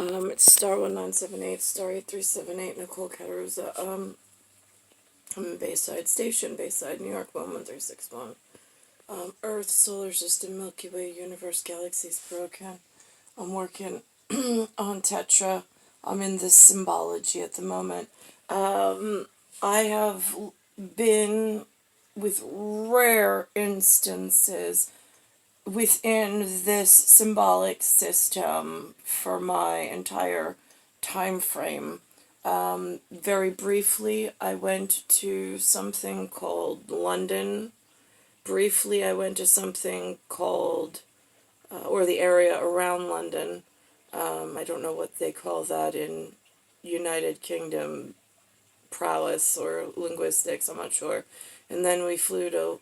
It's star 1978, star 8378, Nicole Cattaruzza. I'm in Bayside Station, Bayside, New York, 11361. Earth, solar system, Milky Way, universe, galaxies, broken. I'm working on Tetra. I'm in the symbology at the moment. I have been, with rare instances, within this symbolic system for my entire time frame. Very briefly, I went to something called London. Briefly, I went to something called, or the area around London. I don't know what they call that in United Kingdom prowess or linguistics, I'm not sure. And then we flew to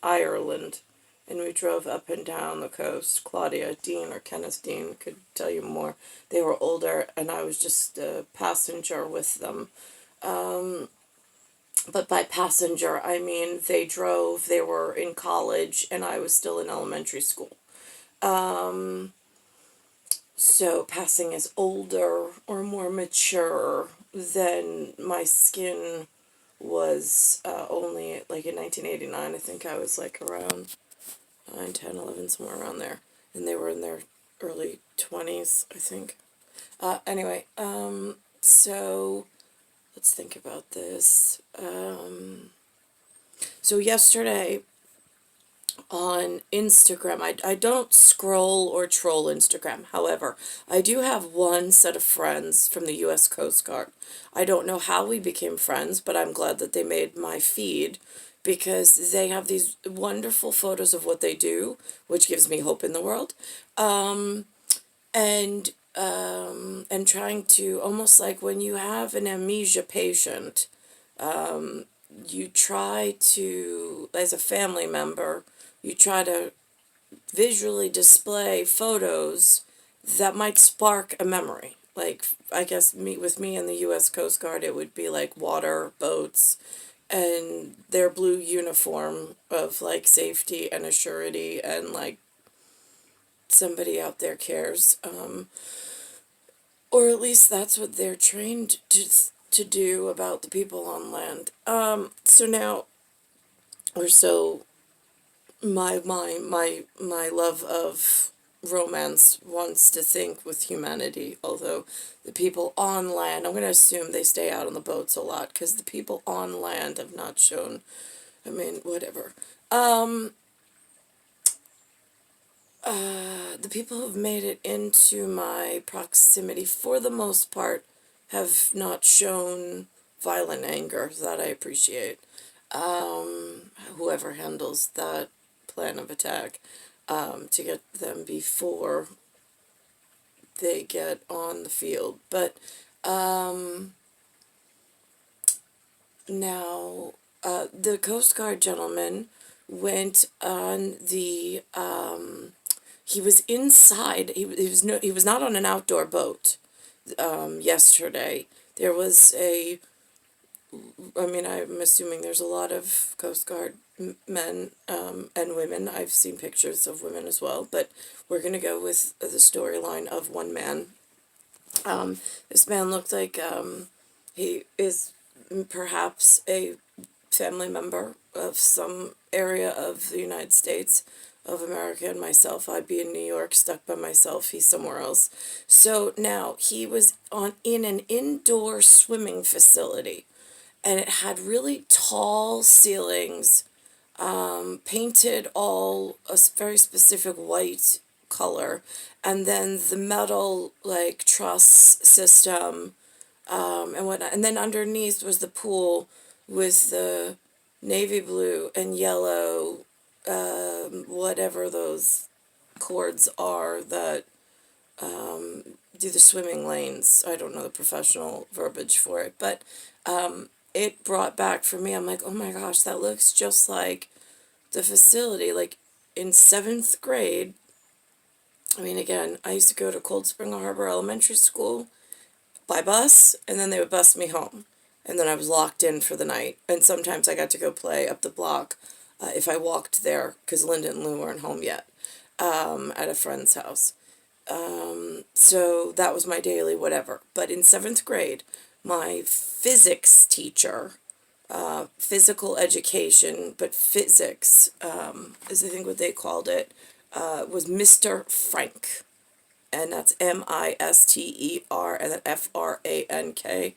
Ireland, and we drove up and down the coast. Claudia Dean or Kenneth Dean could tell you more. They were older, and I was just a passenger with them. But by passenger, I mean they drove, they were in college, and I was still in elementary school. So passing as older or more mature than my skin was only like in 1989. I think I was like around 9, 10, 11, somewhere around there. And they were in their early 20s, I think. Anyway, so let's think about this. So yesterday on Instagram, I don't scroll or troll Instagram. However, I do have one set of friends from the U.S. Coast Guard. I don't know how we became friends, but I'm glad that they made my feed because they have these wonderful photos of what they do, which gives me hope in the world. And trying to, almost like when you have an amnesia patient, you try to, as a family member, you try to visually display photos that might spark a memory. Like, I guess with me and the U.S. Coast Guard, it would be like water, boats, and their blue uniform of like safety and assurity and like somebody out there cares. Or at least that's what they're trained to do about the people on land. So now, or so my love of romance wants to think with humanity, although the people on land, I'm going to assume they stay out on the boats a lot, because the people on land have not shown, I mean, whatever. The people who have made it into my proximity, for the most part, have not shown violent anger that I appreciate. Whoever handles that plan of attack, to get them before they get on the field. But now the Coast Guard gentleman went on the he was inside. He was not on an outdoor boat. Yesterday there was a, I mean, I'm assuming there's a lot of Coast Guard men and women. I've seen pictures of women as well, but we're going to go with the storyline of one man. This man looked like he is perhaps a family member of some area of the United States of America and myself. I'd be in New York, stuck by myself. He's somewhere else. So now he was in an indoor swimming facility, and it had really tall ceilings, painted all a very specific white color, and then the metal like truss system, and whatnot. And then underneath was the pool with the navy blue and yellow, whatever those cords are that do the swimming lanes. I don't know the professional verbiage for it, but it brought back for me, I'm like, oh my gosh, that looks just like the facility. Like in 7th grade, I mean, again, I used to go to Cold Spring Harbor Elementary School by bus, and then they would bus me home. And then I was locked in for the night. And sometimes I got to go play up the block if I walked there, because Linda and Lou weren't home yet, at a friend's house. so that was my daily whatever. But in 7th grade, my physics teacher, physical education, but physics, is I think what they called it, was Mr. Frank. And that's Mister, and then Frank.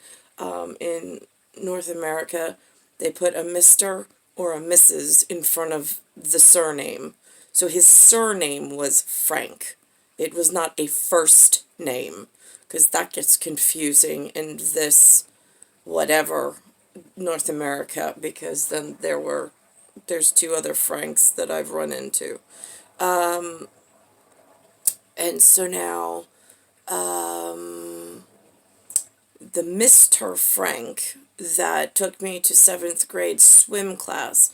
In North America, they put a Mr. or a Mrs. in front of the surname. So his surname was Frank. It was not a first name, because that gets confusing in this whatever North America, because then there's 2 other Franks that I've run into. And so now, the Mr. Frank that took me to 7th grade swim class,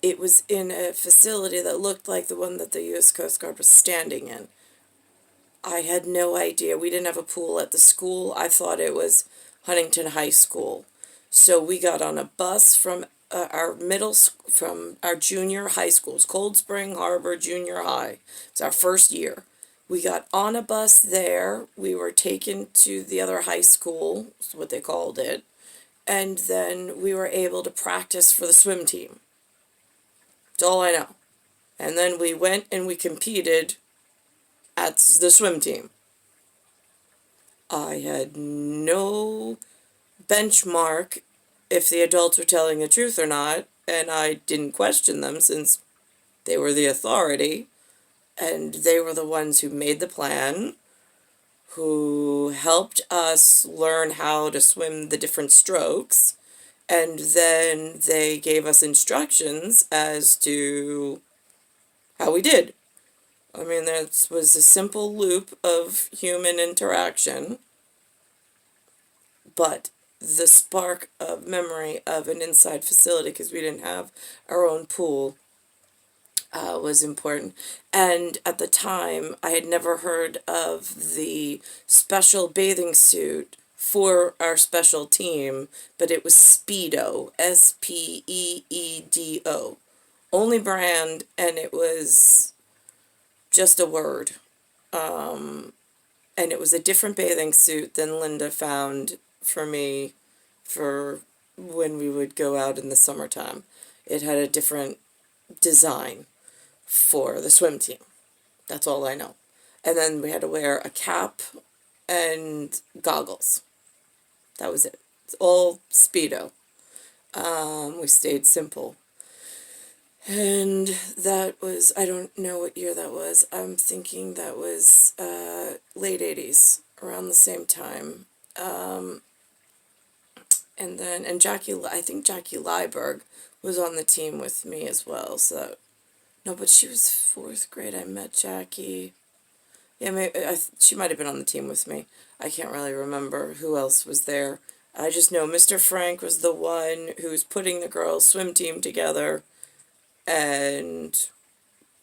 it was in a facility that looked like the one that the U.S. Coast Guard was standing in. I had no idea. We didn't have a pool at the school. I thought it was Huntington High School. So we got on a bus from from our junior high schools, Cold Spring Harbor Junior High. It's our first year. We got on a bus there. We were taken to the other high school, is what they called it, and then we were able to practice for the swim team. That's all I know. And then we went and we competed at the swim team. I had no benchmark if the adults were telling the truth or not, and I didn't question them since they were the authority, and they were the ones who made the plan, who helped us learn how to swim the different strokes, and then they gave us instructions as to how we did. I mean, that was a simple loop of human interaction, but the spark of memory of an inside facility, because we didn't have our own pool, was important. And at the time, I had never heard of the special bathing suit for our special team, but it was Speedo, Speedo. Only brand, and it was just a word. And it was a different bathing suit than Linda found for me for when we would go out in the summertime. It had a different design for the swim team. That's all I know. And then we had to wear a cap and goggles. That was it. It's all Speedo. We stayed simple. And that was, I don't know what year that was. I'm thinking that was late 80s, around the same time. And I think Jackie Lyberg was on the team with me as well. So, no, but she was 4th grade. I met Jackie. Yeah, maybe, she might have been on the team with me. I can't really remember who else was there. I just know Mr. Frank was the one who was putting the girls' swim team together, and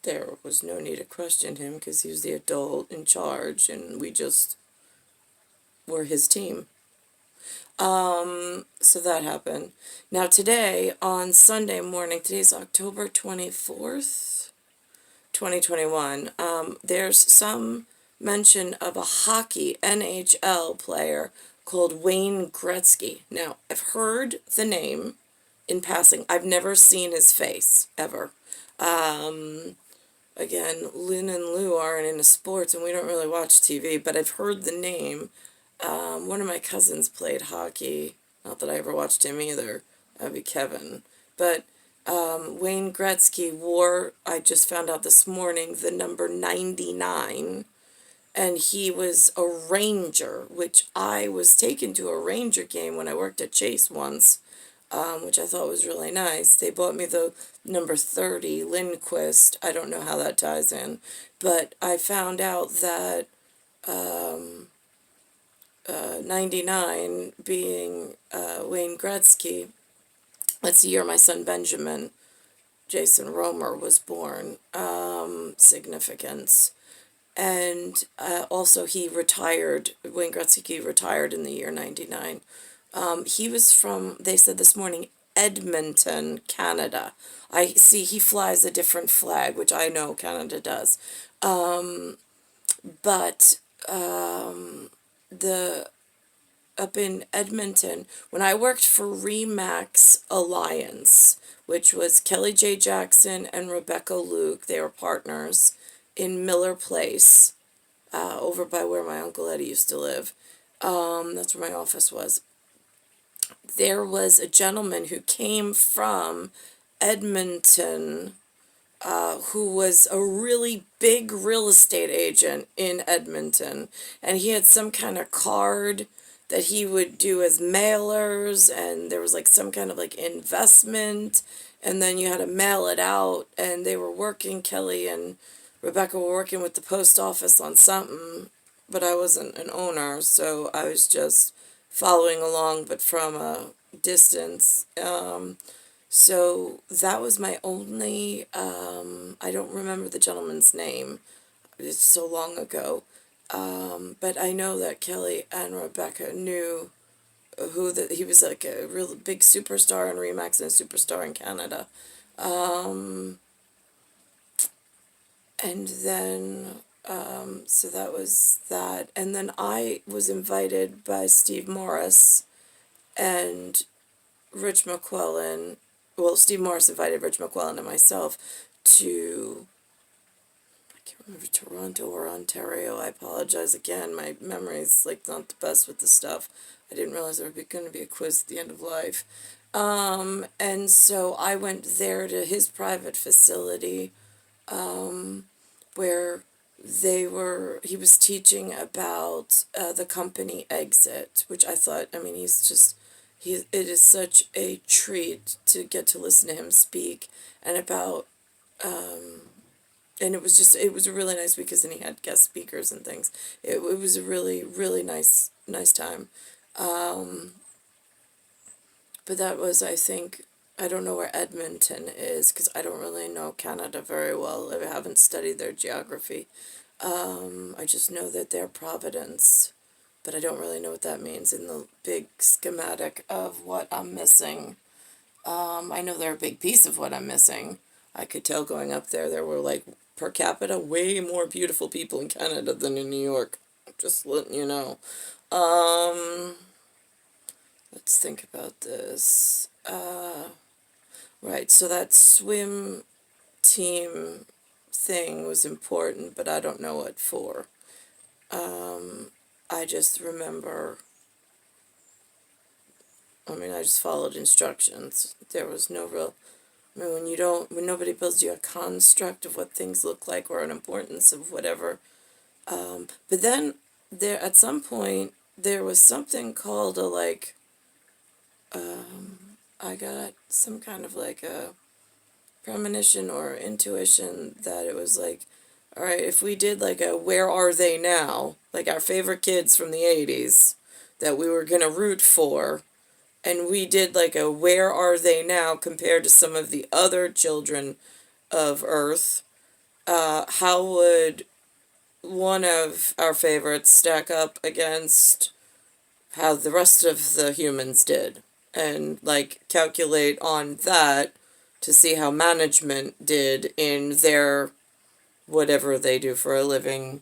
there was no need to question him because he was the adult in charge, and we just were his team. So that happened. Now today, on Sunday morning, today's October 24th, 2021, there's some mention of a hockey NHL player called Wayne Gretzky. Now, I've heard the name in passing. I've never seen his face, ever. Again, Lynn and Lou aren't into sports, and we don't really watch TV, but I've heard the name. One of my cousins played hockey. Not that I ever watched him either. That'd be Kevin. But Wayne Gretzky wore, I just found out this morning, the number 99. And he was a Ranger, which I was taken to a Ranger game when I worked at Chase once, which I thought was really nice. They bought me the number 30, Lindquist. I don't know how that ties in. But I found out that 99 being Wayne Gretzky, that's the year my son Benjamin, Jason Romer, was born. Significance. And also he retired, Wayne Gretzky retired in the year 99. He was from, they said this morning, Edmonton, Canada. I see he flies a different flag, which I know Canada does. But the up in Edmonton, when I worked for Remax Alliance, which was Kelly J. Jackson and Rebecca Luke. They were partners in Miller Place, over by where my Uncle Eddie used to live. That's where my office was. There was a gentleman who came from Edmonton, who was a really big real estate agent in Edmonton. And he had some kind of card that he would do as mailers, and there was like some kind of like investment, and then you had to mail it out, and they were working, Kelly and Rebecca were working with the post office on something, but I wasn't an owner, so I was just following along, but from a distance. So that was my only, I don't remember the gentleman's name. It's so long ago. But I know that Kelly and Rebecca knew he was like a real big superstar in Remax and a superstar in Canada. And then, so that was that. And then I was invited by Steve Morris and Rich McQuillan. Well, Steve Morris invited Rich McQuillan and myself to, I can't remember, Toronto or Ontario. I apologize again. My memory's like not the best with the stuff. I didn't realize there was going to be a quiz at the end of life. And so I went there to his private facility, where he was teaching about the company Exit, which I thought, I mean, it is such a treat to get to listen to him speak, and about, and it was a really nice week, because then he had guest speakers and things. It was a really, really nice time. But that was, I think, I don't know where Edmonton is, because I don't really know Canada very well. I haven't studied their geography. I just know that they're Providence, but I don't really know what that means in the big schematic of what I'm missing. I know they're a big piece of what I'm missing. I could tell going up there were, like, per capita, way more beautiful people in Canada than in New York. Just letting you know. Let's think about this. Right, so that swim team thing was important, but I don't know what for. I just remember, I mean, I just followed instructions. There was no real, I mean, when nobody builds you a construct of what things look like or an importance of whatever. But then at some point, there was something called a, like, I got some kind of like a premonition or intuition that it was like, all right, if we did like a Where Are They Now, like our favorite kids from the 80s that we were going to root for, and we did like a Where Are They Now compared to some of the other children of Earth, how would one of our favorites stack up against how the rest of the humans did? And like calculate on that to see how management did in their whatever they do for a living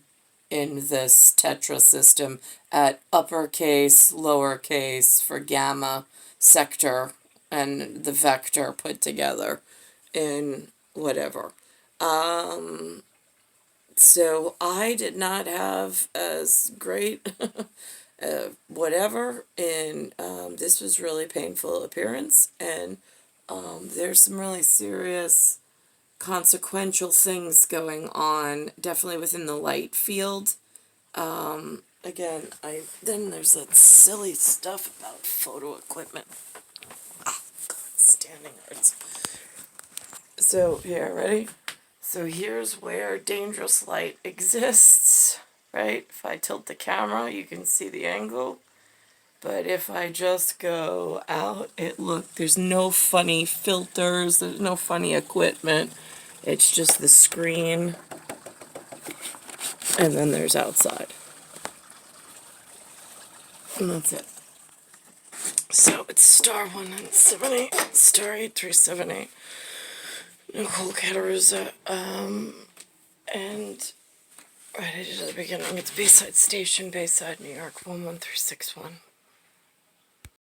in this tetra system at uppercase, lowercase for gamma sector and the vector put together in whatever. So I did not have as great whatever, and this was really painful appearance, and there's some really serious consequential things going on, definitely within the light field. Again, then there's that silly stuff about photo equipment. Ah, God, standing hurts. So, here, ready? So here's where dangerous light exists, right? If I tilt the camera, you can see the angle. But if I just go out, there's no funny filters, there's no funny equipment. It's just the screen, and then there's outside. And that's it. So it's star 1978, star 8378, Nicole Cattaruzza, and Right at the beginning, it's Bayside Station, Bayside, New York, 11361.